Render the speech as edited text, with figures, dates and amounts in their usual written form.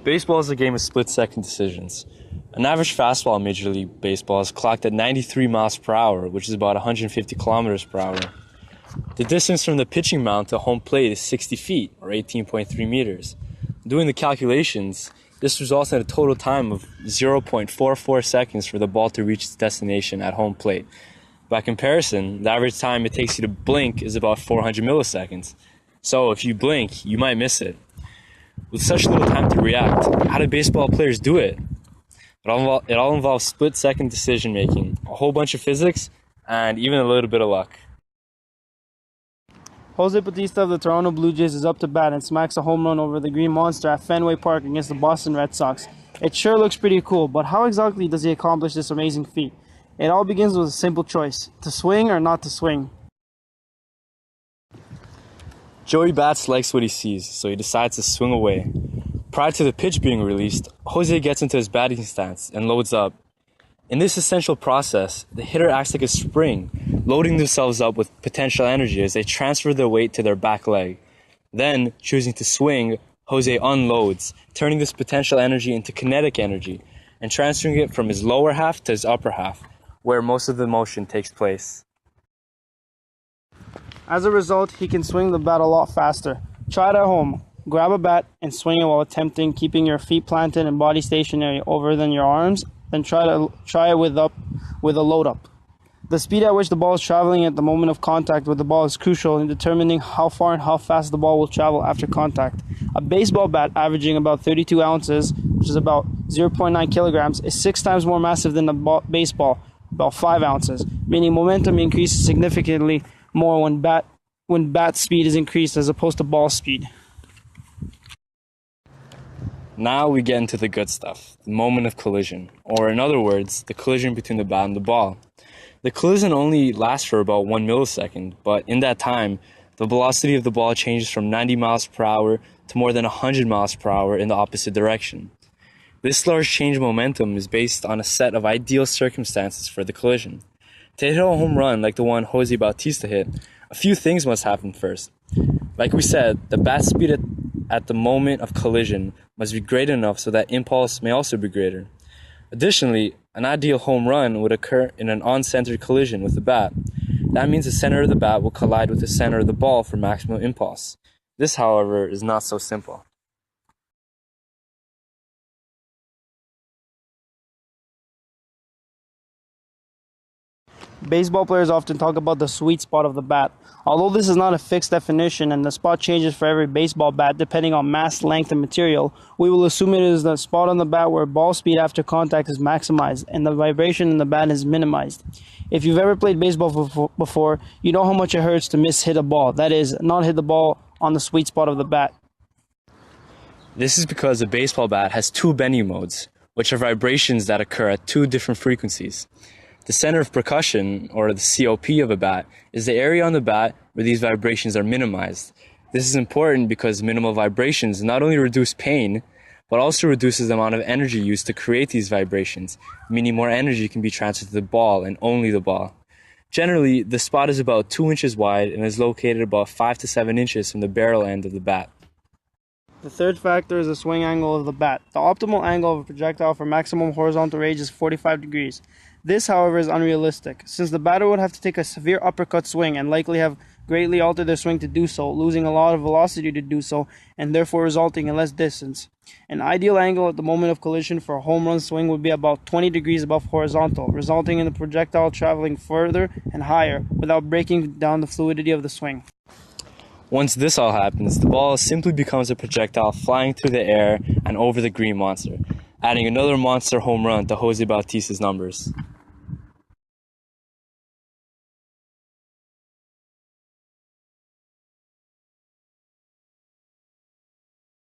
Baseball is a game of split-second decisions. An average fastball in Major League Baseball is clocked at 93 miles per hour, which is about 150 kilometers per hour. The distance from the pitching mound to home plate is 60 feet, or 18.3 meters. Doing the calculations, this results in a total time of 0.44 seconds for the ball to reach its destination at home plate. By comparison, the average time it takes you to blink is about 400 milliseconds. So if you blink, you might miss it. With such little time to react, how do baseball players do it? It all involves split-second decision-making, a whole bunch of physics, and even a little bit of luck. Jose Bautista of the Toronto Blue Jays is up to bat and smacks a home run over the Green Monster at Fenway Park against the Boston Red Sox. It sure looks pretty cool, but how exactly does he accomplish this amazing feat? It all begins with a simple choice: to swing or not to swing. Joey Bats likes what he sees, so he decides to swing away. Prior to the pitch being released, Jose gets into his batting stance and loads up. In this essential process, the hitter acts like a spring, loading themselves up with potential energy as they transfer their weight to their back leg. Then, choosing to swing, Jose unloads, turning this potential energy into kinetic energy and transferring it from his lower half to his upper half, where most of the motion takes place. As a result, he can swing the bat a lot faster. Try it at home. Grab a bat and swing it while attempting keeping your feet planted and body stationary over than your arms. Then try it with a load up. The speed at which the ball is traveling at the moment of contact with the ball is crucial in determining how far and how fast the ball will travel after contact. A baseball bat averaging about 32 ounces, which is about 0.9 kilograms, is 6 times more massive than a baseball, about 5 ounces, meaning momentum increases significantly more when bat speed is increased as opposed to ball speed. Now we get into the good stuff, the moment of collision, or in other words, the collision between the bat and the ball. The collision only lasts for about 1 millisecond, but in that time, the velocity of the ball changes from 90 miles per hour to more than 100 miles per hour in the opposite direction. This large change in momentum is based on a set of ideal circumstances for the collision. To hit a home run like the one Jose Bautista hit, a few things must happen first. Like we said, the bat speed at the moment of collision must be great enough so that impulse may also be greater. Additionally, an ideal home run would occur in an on-centered collision with the bat. That means the center of the bat will collide with the center of the ball for maximum impulse. This, however, is not so simple. Baseball players often talk about the sweet spot of the bat. Although this is not a fixed definition and the spot changes for every baseball bat depending on mass, length, and material, we will assume it is the spot on the bat where ball speed after contact is maximized and the vibration in the bat is minimized. If you've ever played baseball before, you know how much it hurts to miss-hit a ball. That is, not hit the ball on the sweet spot of the bat. This is because a baseball bat has 2 bending modes, which are vibrations that occur at 2 different frequencies. The center of percussion, or the COP of a bat, is the area on the bat where these vibrations are minimized. This is important because minimal vibrations not only reduce pain, but also reduces the amount of energy used to create these vibrations, meaning more energy can be transferred to the ball and only the ball. Generally, the spot is about 2 inches wide and is located about 5 to 7 inches from the barrel end of the bat. The third factor is the swing angle of the bat. The optimal angle of a projectile for maximum horizontal range is 45 degrees. This, however, is unrealistic, since the batter would have to take a severe uppercut swing and likely have greatly altered their swing to do so, losing a lot of velocity to do so, and therefore resulting in less distance. An ideal angle at the moment of collision for a home run swing would be about 20 degrees above horizontal, resulting in the projectile traveling further and higher without breaking down the fluidity of the swing. Once this all happens, the ball simply becomes a projectile flying through the air and over the Green Monster, adding another monster home run to Jose Bautista's numbers.